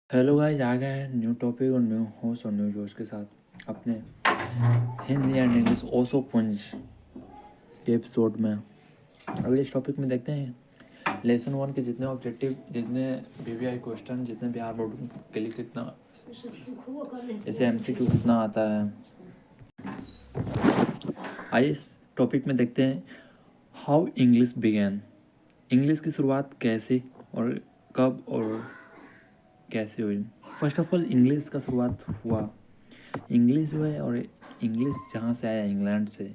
Hello guys, आ गए हैं new topic और न्यू होस्ट और न्यू जोश के साथ अपने हिंदी एंड इंग्लिश ओसो पुंज के एपिसोड में। अगले इस टॉपिक में देखते हैं लेसन 1 के जितने ऑब्जेक्टिव, जितने वीवीआई क्वेश्चन, जितने बिहार बोर्ड के लिए कितना, इसे एमसीक्यू कितना आता है। आइए इस टॉपिक में देखते हैं हाउ इंग्लिश बिगेन। इंग्लिश की शुरुआत कैसे और कब और कैसे हुई। फर्स्ट ऑफ ऑल, इंग्लिश का शुरुआत हुआ, इंग्लिश जो है, और इंग्लिश जहाँ से आया इंग्लैंड से।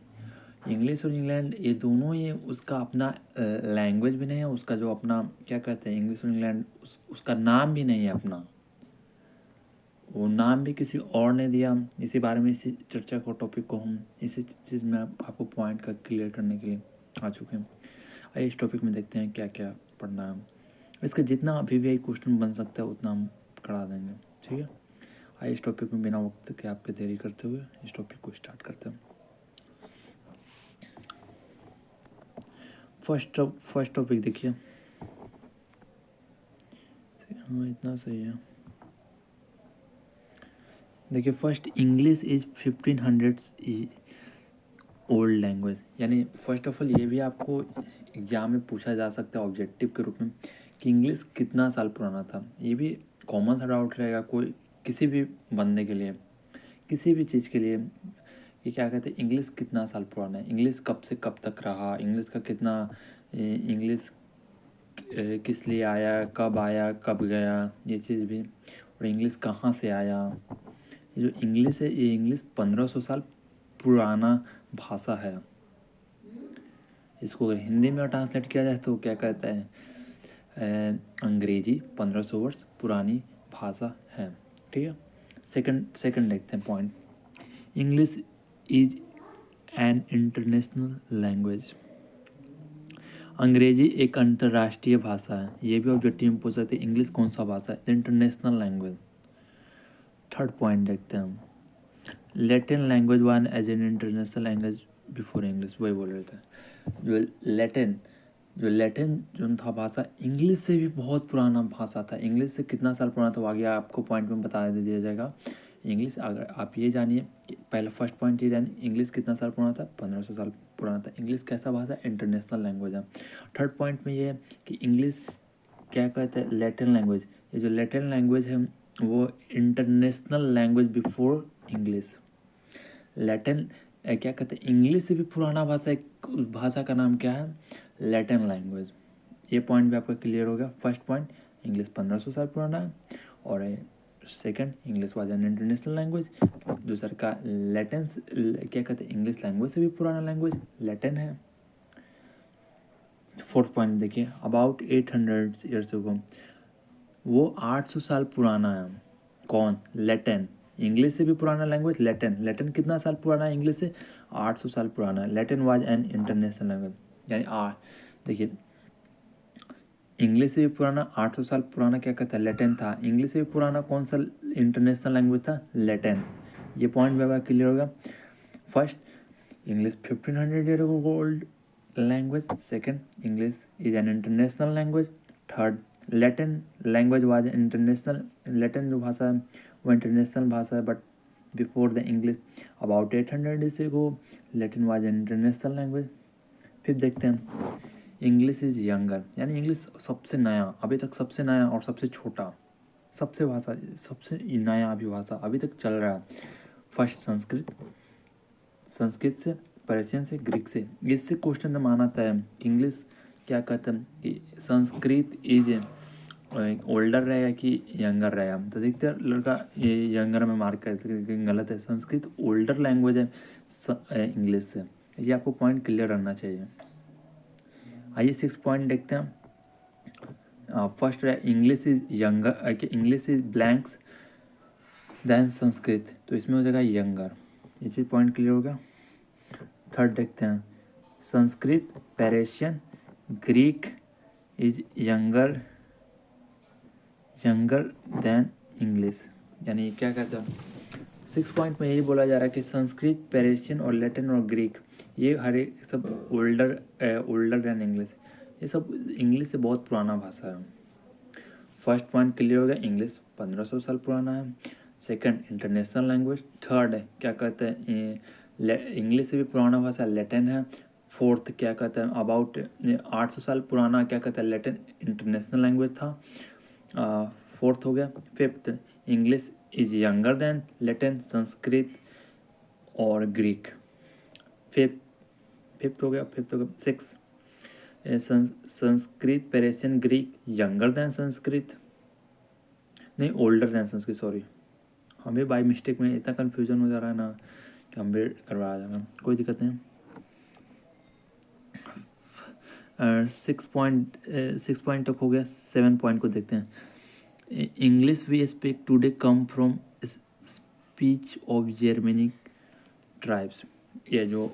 इंग्लिश और इंग्लैंड ये दोनों ही उसका अपना लैंग्वेज भी नहीं है, उसका जो अपना क्या कहते हैं, इंग्लिश और इंग्लैंड उसका नाम भी नहीं है अपना, वो नाम भी किसी और ने दिया। इसी बारे में, इसी चर्चा को, टॉपिक को हम इसी चीज़ में आपको पॉइंट का क्लियर करने के लिए आ चुके हैं। आइए इस टॉपिक में देखते हैं क्या क्या पढ़ना है। इसका जितना अभी भी क्वेश्चन बन सकता है उतना हम करा देंगे, ठीक है। आइए इस टॉपिक में बिना वक्त के आपके देरी करते हुए इस टॉपिक को स्टार्ट करते हैं। फर्स्ट टॉपिक देखिए। हाँ, इतना सही है। देखिए, first, English is 1500 old language. यानी फर्स्ट ऑफ ऑल ये भी आपको एग्जाम में पूछा जा सकता है ऑब्जेक्टिव के रूप में कि इंग्लिश कितना साल पुराना था। ये भी कॉमन सा डाउट रहेगा कोई, किसी भी बंदे के लिए, किसी भी चीज़ के लिए। ये क्या कहते हैं, इंग्लिश कितना साल पुराना है, इंग्लिश कब से कब तक रहा, इंग्लिश का कितना, इंग्लिश किस लिए आया, कब गया, ये चीज़ भी। और इंग्लिश कहाँ से आया। ये जो इंग्लिश है, ये इंग्लिश 1500 साल पुराना भाषा है। इसको अगर हिंदी में ट्रांसलेट किया जाए तो क्या कहता है, अंग्रेजी 1500 वर्ष पुरानी भाषा है, ठीक है। सेकंड देखते हैं point. English is an international language. अंग्रेजी एक अंतर्राष्ट्रीय भाषा है। ये भी ऑब्जेक्टिव में पूछ सकते हैं, इंग्लिश कौन सा भाषा है, इंटरनेशनल लैंग्वेज। थर्ड पॉइंट देखते हैं हम। Latin language one as an international language before English, वही बोल रहे थे। जो लैटिन जो था भाषा, इंग्लिश से भी बहुत पुराना भाषा था। इंग्लिश से कितना साल पुराना था वो आगे आपको पॉइंट में बता दिया जाएगा। इंग्लिश, अगर आप ये जानिए कि पहला फर्स्ट पॉइंट ये जानिए, इंग्लिश कितना साल पुराना था, 1500 साल पुराना था। इंग्लिश कैसा भाषा, इंटरनेशनल लैंग्वेज है। थर्ड पॉइंट में ये है कि इंग्लिश क्या कहते हैं, लैटिन लैंग्वेज। ये जो लैटिन लैंग्वेज है वो international language before English. Latin क्या कहते हैं, इंग्लिश से भी पुराना भाषा, एक भाषा का नाम क्या है, लैटिन लैंग्वेज। ये पॉइंट भी आपका क्लियर हो गया। फर्स्ट पॉइंट, इंग्लिश 1500 साल पुराना है, और second, English was an international language. दूसरा का लैटिन, क्या कहते हैं, इंग्लिश लैंग्वेज से भी पुराना लैंग्वेज लैटिन है। फोर्थ पॉइंट देखिए, अबाउट 800 ईयर्स अगो, वो 800 साल पुराना है। कौन, लैटिन। इंग्लिश से भी पुराना लैंग्वेज लैटिन। लैटिन कितना साल पुराना है इंग्लिश से, 800 साल पुराना है। Latin was an international language. यानी देखिए, इंग्लिश से भी पुराना, 800 साल पुराना क्या कहता है, लैटिन था। इंग्लिश से भी पुराना कौन सा इंटरनेशनल लैंग्वेज था, लैटिन। ये पॉइंट भी आपका क्लियर होगा। First, English 1500 year old language. Second, English is an international language. Third, Latin language was international. Latin जो भाषा है वो इंटरनेशनल भाषा है, but before the English about 800 years ago Latin was an international language. फिर देखते हैं, इंग्लिश इज यंगर। यानी इंग्लिश सबसे नया, अभी तक सबसे नया और सबसे छोटा, सबसे नया अभी भाषा अभी तक चल रहा है। फर्स्ट, संस्कृत। संस्कृत से, पर्शियन से, ग्रीक से। इससे क्वेश्चन माना था इंग्लिश क्या कहते हैं कि संस्कृत इज ओल्डर रहेगा कि यंगर रहेगा। तो देखते हैं लड़का ये यंगर में मार्क कर, गलत है। संस्कृत ओल्डर लैंग्वेज है इंग्लिश से। ये आपको पॉइंट क्लियर रहना चाहिए। आइए 6 पॉइंट देखते हैं। फर्स्ट है, English is younger, English is blanks than Sanskrit, तो इसमें हो जाएगा यंगर। ये चीज़ पॉइंट क्लियर होगा। थर्ड देखते हैं, Sanskrit, Persian, Greek is younger than English. यानी क्या कहते हैं, 6 पॉइंट में यही बोला जा रहा है कि संस्कृत, पेरेशियन और लैटिन और ग्रीक, ये हर एक सब ओल्डर देन इंग्लिश। ये सब इंग्लिश से बहुत पुराना भाषा है। फर्स्ट पॉइंट क्लियर हो गया, इंग्लिश 1500 साल पुराना है। Second, international language. थर्ड है क्या कहते हैं, इंग्लिश से भी पुराना भाषा लैटिन है। फोर्थ क्या कहते हैं, अबाउट 800 साल पुराना क्या कहते हैं, लैटिन इंटरनेशनल लैंग्वेज था। फोर्थ हो गया। Fifth, English is younger than Latin, Sanskrit और ग्रीक। फिफ्थ हो गया। Six, Sanskrit Persian Greek younger than Sanskrit, नहीं ओल्डर देन संस्कृत, सॉरी। हमें बाई मिस्टेक में इतना कन्फ्यूजन हो जा रहा है ना कि हम भी करवा जाएगा, कोई दिक्कत नहीं। 6 पॉइंट तक हो गया। 7 पॉइंट को देखते हैं। English we speak today come from speech of Germanic tribes. ये जो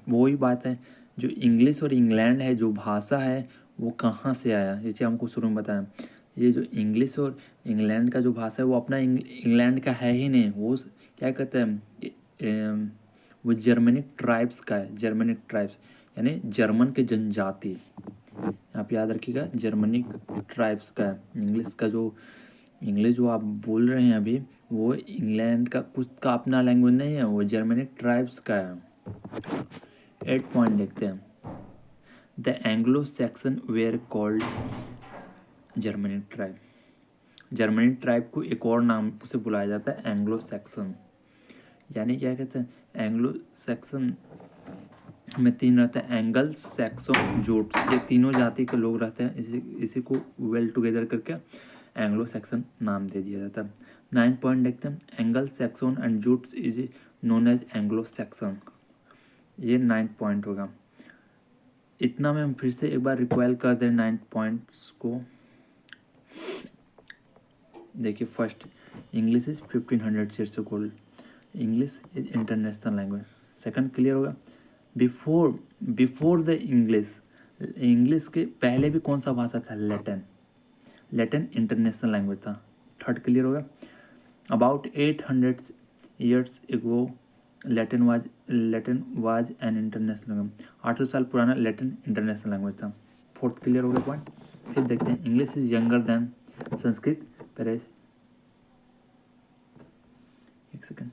वही बात है, जो इंग्लिश और इंग्लैंड है जो भाषा है वो कहाँ से आया, ये चीज़ हमको शुरू में बताया। ये जो इंग्लिश और इंग्लैंड का जो भाषा है वो अपना इंग्लैंड का है ही नहीं, वो क्या कहते हैं, वो जर्मनिक ट्राइब्स का है। जर्मनिक ट्राइब्स यानी जर्मन के जनजाति, आप याद रखिएगा, जर्मनिक ट्राइब्स का है। इंग्लिश जो आप बोल रहे हैं अभी, वो इंग्लैंड का कुछ का अपना लैंग्वेज नहीं है, वो जर्मनिक ट्राइब्स का है। 8 पॉइंट देखते हैं। The Anglo Saxon where called Germanic tribe. Germanic tribe को एक और नाम से बुलाया जाता है, एंग्लो सैक्सन। यानी क्या कहते हैं, एंग्लो सैक्सन में 3 रहते हैं, एंगल, सैक्सन, जूट्स, ये तीनों जाति के लोग रहते हैं। इसी को वेल टुगेदर करके एंग्लो सैक्सन नाम दे दिया जाता है। 9 पॉइंट देखते हैं। Angle Saxon and Jutes is known as Anglo Saxon, ये 9 पॉइंट होगा। इतना में हम फिर से एक बार रिक्वाइल कर दें 9 पॉइंट्स को। देखिए, first, English is 1500 years old, English is international language. Second clear होगा। बिफोर द इंग्लिश के पहले भी कौन सा भाषा था, लैटिन। लैटिन इंटरनेशनल लैंग्वेज था। थर्ड क्लियर होगा। About 800 years ago Latin was an international language. 800 साल पुराना लैटिन इंटरनेशनल लैंग्वेज था। फोर्थ क्लियर हो गया पॉइंट। फिर देखते हैं, English is younger than Sanskrit. पहले एक सेकेंड,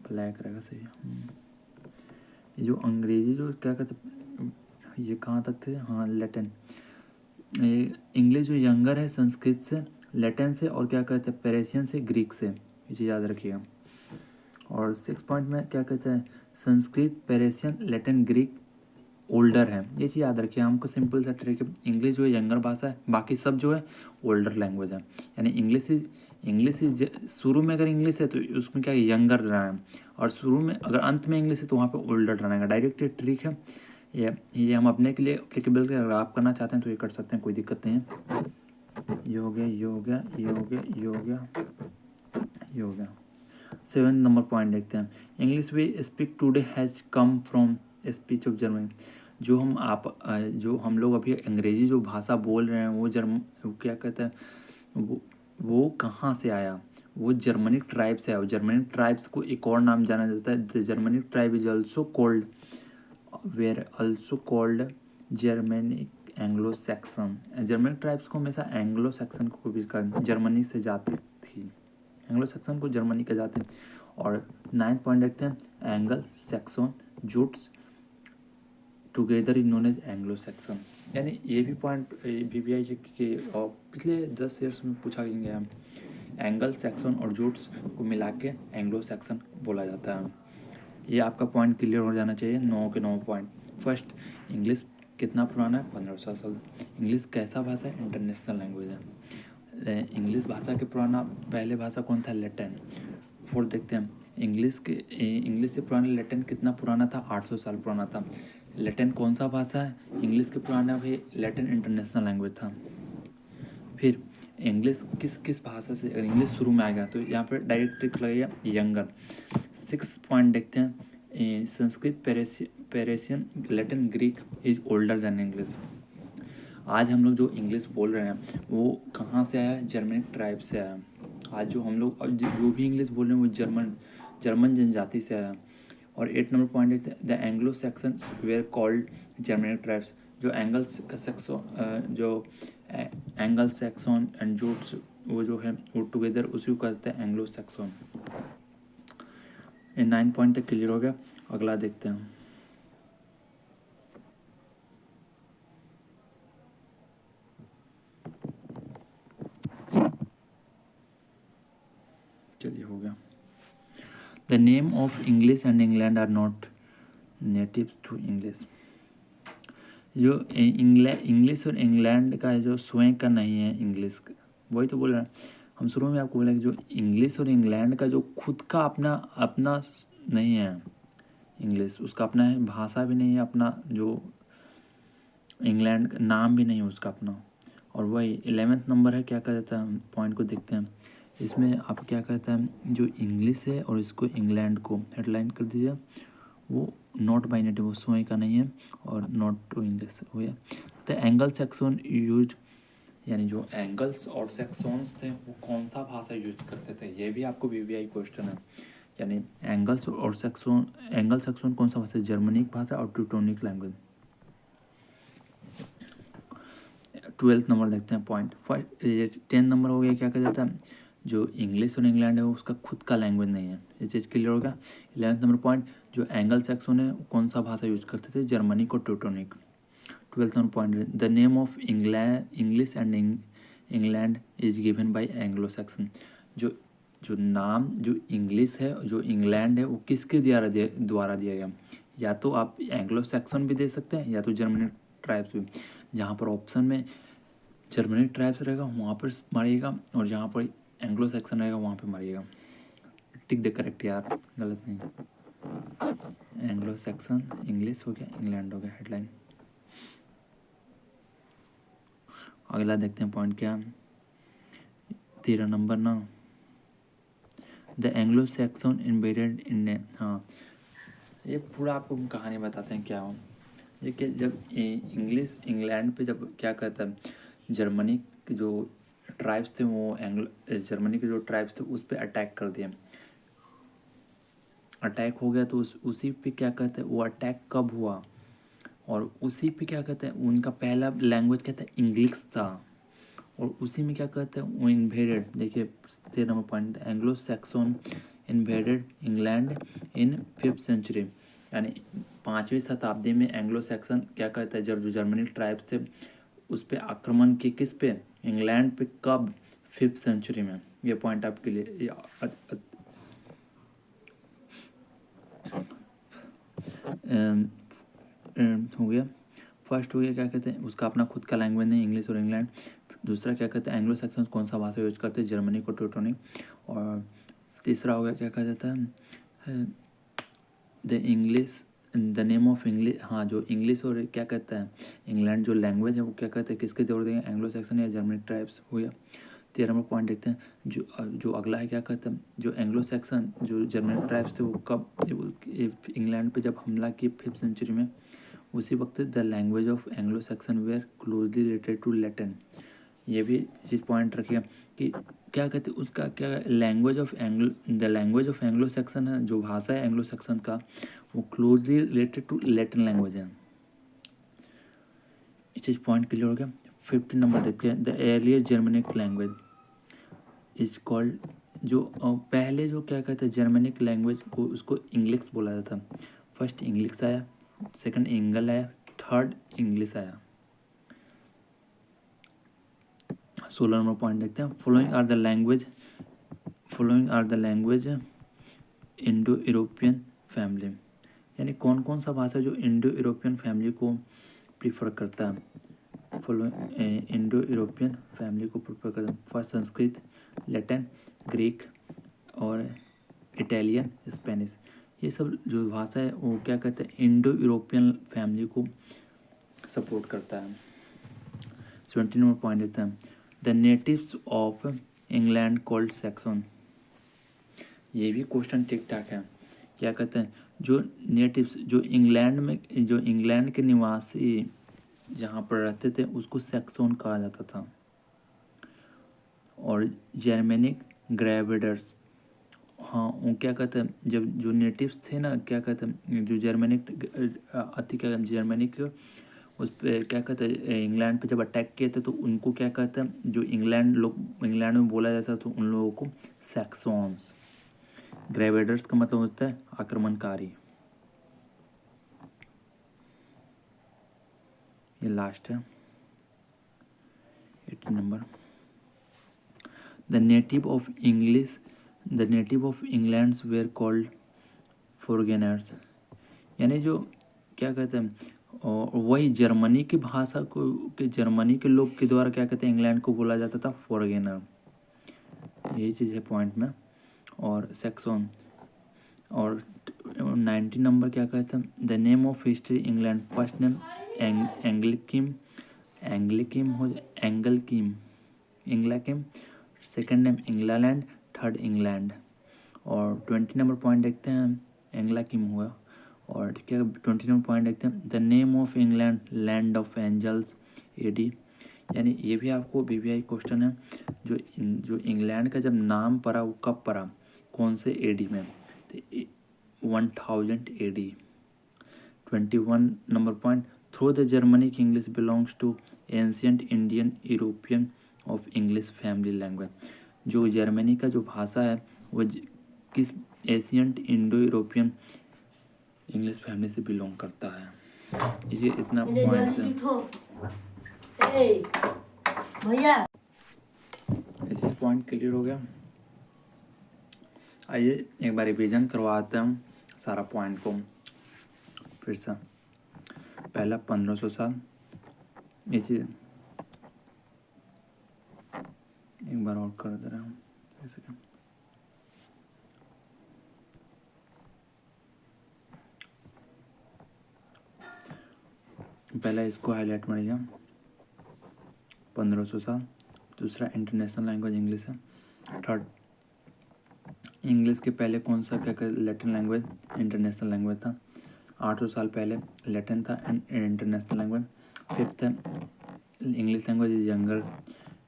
ब्लैक रहेगा सही। ये जो अंग्रेजी जो क्या कहते, ये कहाँ तक थे, हाँ लैटिन। इंग्लिश जो यंगर है संस्कृत से, लैटिन से, और क्या कहते हैं पेरेशियन से, ग्रीक से, इसे याद रखिएगा। और 6 पॉइंट में क्या कहते हैं, Sanskrit, Persian, Latin, Greek older है, ये चीज़ याद रखिए। हमको सिंपल सा ट्रिक है, इंग्लिश जो है यंगर भाषा है, बाकी सब जो है ओल्डर लैंग्वेज है। यानी इंग्लिश इज शुरू में अगर इंग्लिश है तो उसमें क्या यंगर रहना है, और शुरू में अगर अंत में इंग्लिश है तो वहाँ पे ओल्डर रहना है। डायरेक्ट ट्रिक है ये हम अपने के लिए अप्लीकेबल अगर आप करना चाहते हैं तो ये कर सकते हैं, कोई दिक्कत नहीं है। ये हो गया, ये हो गया, ये हो गया, ये हो गया, ये हो गया। 7 नंबर पॉइंट देखते हैं। English we speak today has come from speech of Germany. जो हम लोग अभी अंग्रेजी जो भाषा बोल रहे हैं वो क्या कहते हैं, वो कहाँ से आया, वो जर्मनिक ट्राइब से आया। जर्मनिक ट्राइब्स को एक और नाम जाना जाता है, the Germanic tribe is also called Germanic Anglo Saxon. Germanic tribes को हमेशा एंग्लो सैक्सन को भी कहा, जर्मनी से जाती थी, एंग्लो सैक्सन को जर्मनी के जाते हैं। और 9 पॉइंट देखते हैं, Angle Saxon Jutes together is known as Anglo Saxon. यानी ये भी पॉइंट VVI के और पिछले 10 ईयर्स में पूछा गया है। एंगल सैक्सन और जूट्स को मिला के एंग्लो सैक्सन बोला जाता है। ये आपका पॉइंट क्लियर हो जाना चाहिए। 9 के 9 पॉइंट। फर्स्ट, इंग्लिश कितना पुराना है, 1500 साल। इंग्लिश कैसा भाषा है, इंटरनेशनल लैंग्वेज है। इंग्लिश भाषा के पुराना पहले भाषा कौन था, लैटिन। फोर्थ देखते हैं, इंग्लिश से पुराना लैटिन कितना पुराना था, 800 साल पुराना था। लैटिन कौन सा भाषा है, इंग्लिश के पुराना भाई लैटिन इंटरनेशनल लैंग्वेज था। फिर इंग्लिश किस भाषा से, अगर इंग्लिश शुरू में आ गया तो यहाँ पर डायरेक्ट ट्रिक लगेगा, यंगर। 6 पॉइंट देखते हैं, Sanskrit, Persian, Latin, Greek is older than English. आज हम लोग जो इंग्लिश बोल रहे हैं वो कहाँ से आया? जर्मनिक ट्राइब से आया। आज जो हम लोग जो भी इंग्लिश बोल रहे हैं वो जर्मन जनजाति से आया। और 8 नंबर पॉइंट है the Anglo sections where called Germanic tribes. जो एंगल सैक्सन एंड जूट्स वो जो है वो टुगेदर उसी को कहते हैं एंग्लो सैक्सन। ये 9 पॉइंट तक क्लियर हो गया। अगला देखते हैं। चलिए हो गया। The name of English and England are not native to English. जो इंग्लिश और इंग्लैंड का जो स्वयं का नहीं है इंग्लिश का, वही तो बोल रहे हैं हम शुरू में आपको बोला कि जो इंग्लिश और इंग्लैंड का जो खुद का अपना अपना नहीं है इंग्लिश, उसका अपना है, भाषा भी नहीं है अपना, जो इंग्लैंड का नाम भी नहीं है उसका अपना। और वही 11th नंबर है, क्या कहता है पॉइंट को देखते हैं। इसमें आप क्या कहता है जो इंग्लिश है और इसको इंग्लैंड को हेडलाइन कर दीजिए, वो नॉट बाई नेटिव, वो स्वयं का नहीं है और नॉट टू इंग्लिश हो गया। द एंगल सेक्शन यूज, यानी जो एंगल्स और सेक्शंस थे वो कौन सा भाषा यूज करते थे, ये भी आपको वीवीआई क्वेश्चन है। यानी एंगल्स और सेक्शन, एंगल सेक्शन कौन सा भाषा? जर्मनिक भाषा और ट्यूटोनिक लैंग्वेज। 12th नंबर देखते हैं पॉइंट। 10 नंबर हो गया, क्या कहा जाता है जो इंग्लिश और इंग्लैंड है उसका खुद का लैंग्वेज नहीं है, ये चीज़ क्लियर होगा। 11th नंबर पॉइंट, जो एंगल सेक्शन है कौन सा भाषा यूज करते थे? जर्मनिक और Teutonic. 12th number point, the name of English and England is given by Anglo Saxon. जो जो नाम जो इंग्लिश है जो इंग्लैंड है वो किसके द्वारा दिया गया? या तो आप एंग्लो सेक्शन भी दे सकते हैं या तो जर्मनिक ट्राइब्स भी। जहाँ पर ऑप्शन में जर्मनिक ट्राइब्स रहेगा वहाँ पर मारिएगा और जहाँ पर एंग्लो सेक्शन रहेगा वहाँ पे मारिएगा। टिक द करेक्ट यार, गलत नहीं। एंग्लो सेक्शन इंग्लिश हो गया, इंग्लैंड हो गया हेडलाइन। अगला देखते हैं पॉइंट क्या, 13 नंबर ना, द एंग्लो सेक्शन इन्वेडेड इन। हाँ, ये पूरा आपको कहानी बताते हैं क्या हो। ये कि जब इंग्लिश इंग्लैंड पे जब क्या कहता है जर्मनी के जो ट्राइब्स थे वो एंग्लो जर्मनी के जो ट्राइब्स थे उस पर अटैक कर दिए। अटैक हो गया तो उसी पे क्या कहते हैं वो अटैक कब हुआ और उसी पे क्या कहते हैं उनका पहला लैंग्वेज कहता है इंग्लिश था। और उसी में क्या कहते हैं वो इन्वेडेड, देखिए 13 number point, Anglo Saxon invaded England in 5th century. यानी 5वीं शताब्दी में एंग्लो सैक्सन क्या कहता है जब जो जर्मनी ट्राइब्स थे उस पर आक्रमण किए, किस पे? इंग्लैंड पे। कब? 5th सेंचुरी में। ये पॉइंट आपके लिए हो गया। फर्स्ट हो गया क्या कहते हैं उसका अपना खुद का लैंग्वेज नहीं, इंग्लिश और इंग्लैंड। दूसरा क्या कहते हैं एंग्लो सेक्शन कौन सा भाषा यूज करते हैं? जर्मनी को ट्यूटोनिक। और तीसरा हो गया क्या कहा जाता है the English, the name of English. हाँ, जो इंग्लिश और क्या कहता है इंग्लैंड जो लैंग्वेज है वो क्या कहते हैं किसके दौर देंगे? एंग्लो सेक्शन या जर्मनी ट्राइब्स हो गया। 13 नंबर पॉइंट देखते हैं जो अगला है क्या कहते हैं जो एंग्लो सेक्शन जो जर्मनी ट्राइब्स थे वो कब इंग्लैंड पे जब हमला किए 5th सेंचुरी में, उसी वक्त the language of Anglo section were closely related to Latin. ये भी चीज़ पॉइंट रखिए कि क्या कहते हैं उसका क्या language of the language of Anglo section है, जो भाषा है एंग्लो सेक्शन का वो closely related to Latin language है। इस चीज़ पॉइंट क्लियर हो गया। 15 नंबर देखते हैं the earlier Germanic language is called. जो पहले जो क्या कहते हैं जर्मनिक लैंग्वेज वो उसको इंग्लिश बोला जाता था। फर्स्ट इंग्लिश आया, सेकंड इंगल आया, थर्ड इंग्लिश आया। 16 नंबर पॉइंट देखते हैं following are the language Indo European family. यानी कौन कौन सा भाषा जो इंडो यूरोपियन फैमिली को प्रीफर करता है? फॉलोइंग इंडो यूरोपियन फैमिली को प्रीफर करता है। फर्स्ट संस्कृत, लैटिन, ग्रीक और इटालियन, स्पेनिश। ये सब जो भाषा है वो क्या कहते हैं इंडो यूरोपियन फैमिली को सपोर्ट करता है। 17 नंबर पॉइंट देते हैं the natives of England called Saxon. ये भी क्वेश्चन ठीक ठाक है। क्या कहते हैं जो नेटिव्स जो इंग्लैंड में जो इंग्लैंड के निवासी जहाँ पर रहते थे उसको सैक्सोन कहा जाता था। और जर्मेनिक ग्रेविडर्स, हाँ वो क्या कहते हैं, जब जो नेटिव्स थे ना, क्या कहते हैं, जो जर्मेनिक अति क्या जर्मेनिक उस पे क्या कहते हैं, इंग्लैंड पे जब अटैक किए थे तो उनको क्या कहते हैं, जो इंग्लैंड में बोला जाता तो उन लोगों को सैक्सॉन्स। ग्रेवेडर्स का मतलब होता है आक्रमणकारी। ये लास्ट है 18 number. The native of Englands were called foreigners, यानी जो क्या कहते हैं, और वही जर्मनी की भाषा को के जर्मनी के लोग के द्वारा क्या कहते हैं, इंग्लैंड को बोला जाता था फॉरगेनर। यही चीज़ है पॉइंट में। और सेक्सॉन। और 19 नंबर क्या कहते हैं, the name of history England, first name Angelcynn, Angelcynn, second name England, third England. और 20 नंबर पॉइंट देखते हैं, एंग्लाकिम हुआ। और क्या 20 नंबर पॉइंट देखते हैं, the name of England land of angels, AD. यानी ये भी आपको BBI क्वेश्चन है, जो इंग्लैंड का जब नाम पड़ा वो कब पड़ा, कौन से एडी में, तो 1000 AD। 21 number point, through the Germanic English belongs to ancient Indian European of English family language. जो जर्मनी का जो भाषा है वो किस ancient Indo European English family से बिलोंग करता है। ये इतना पॉइंट्स है भैया। इसी पॉइंट क्लियर हो गया। आइए एक बार रिवीजन करवाते हैं सारा पॉइंट को फिर से। पहला 1500 साल, ये चीज़ एक बार और कर दे रहा हूँ। पहला इसको हाईलाइट मारिए, 1500 साल। दूसरा इंटरनेशनल लैंग्वेज इंग्लिश है। थर्ड, इंग्लिश के पहले कौन सा क्या लैटिन लैंग्वेज इंटरनेशनल लैंग्वेज था। 800 साल पहले लैटिन था इंटरनेशनल लैंग्वेज। फिफ्थ है English language is younger,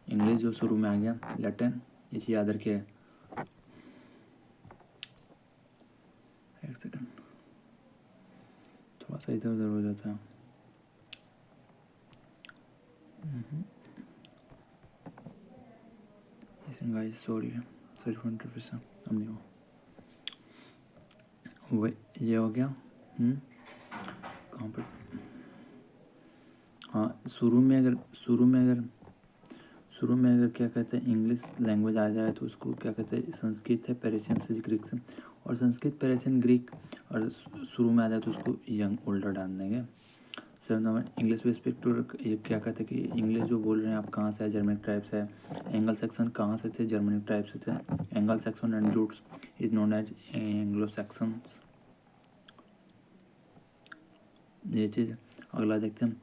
English जो शुरू में आ गया लैटिन, ये चीज़ याद रखिए। एक सेकंड, थोड़ा सा इधर उधर हो जाता है। गाइस सॉरी फॉर इंटरप्शन, अब नहीं हो ये हो गया। कहाँ पर, हाँ शुरू में अगर क्या कहते हैं इंग्लिश लैंग्वेज आ जाए तो उसको क्या कहते हैं, संस्कृत है पेरिशियन से ग्रीक से, और संस्कृत पेरिशियन ग्रीक और शुरू में आ जाए तो उसको यंग ओल्डर डाल देंगे। 7 number English with respect to, ये क्या कहते हैं कि इंग्लिश जो बोल रहे हैं आप कहाँ से है, जर्मनिक ट्राइब से है। एंगल सेक्शन कहाँ से थे, जर्मनिक ट्राइब से थे। Angle section and roots is known as Anglo sections. ये चीज़। अगला देखते हैं,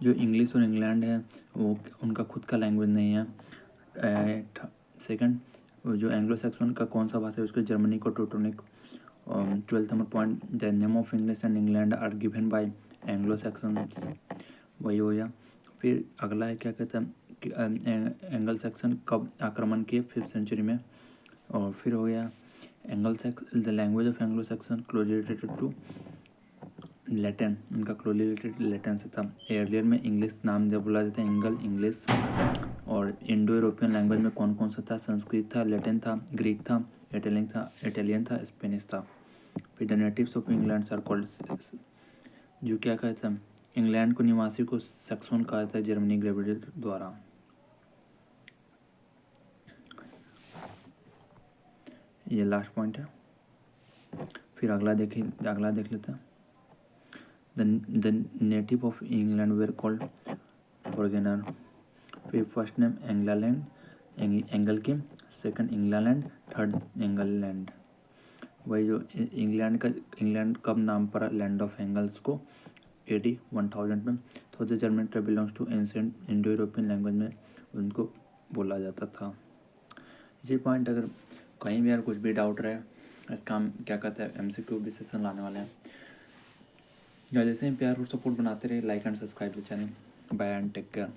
जो इंग्लिश और इंग्लैंड है वो उनका खुद का लैंग्वेज नहीं है। सेकंड, जो एंग्लो सैक्सन का कौन सा भाषा है उसके जर्मनिक और Teutonic. 12th number point, the name of English and England are given by Anglo Saxons, वही हो गया। फिर अगला है क्या कहते हैं कि एंगल सेक्शन कब आक्रमण किए 5th सेंचुरी में। और फिर हो गया the language of Anglo Saxon closely related to Latin, उनका क्लोजली रिलेटेड लैटिन से था। एयरलियर में इंग्लिश नाम जब बोला जाता है इंगल इंग्लिश। और इंडो यूरोपियन लैंग्वेज में कौन कौन सा था, संस्कृत था, लैटिन था, ग्रीक था, इटालियन था, स्पेनिश था। फिर the natives of England are called, जो क्या कहते हैं इंग्लैंड को निवासी को सैक्सन कहा जाता है जर्मनी ग्रेविड द्वारा। ये लास्ट पॉइंट है। फिर अगला देख लेते हैं, the native of England were called foreigner. फिर first name Angelcynn, second England, third Englaland. वही जो इंग्लैंड कब नाम पड़ा लैंड ऑफ एंगल्स को, AD 1000 में। तो the German tribe belongs to ancient Indo European language में उनको बोला जाता था। इसी पॉइंट अगर कहीं भी अगर कुछ भी डाउट रहे, इसका हम क्या कहते हैं MCQ भी सेशन लाने वाले हैं, या जैसे ही प्यार और सपोर्ट बनाते रहे, like and subscribe the channel. Bye and take care.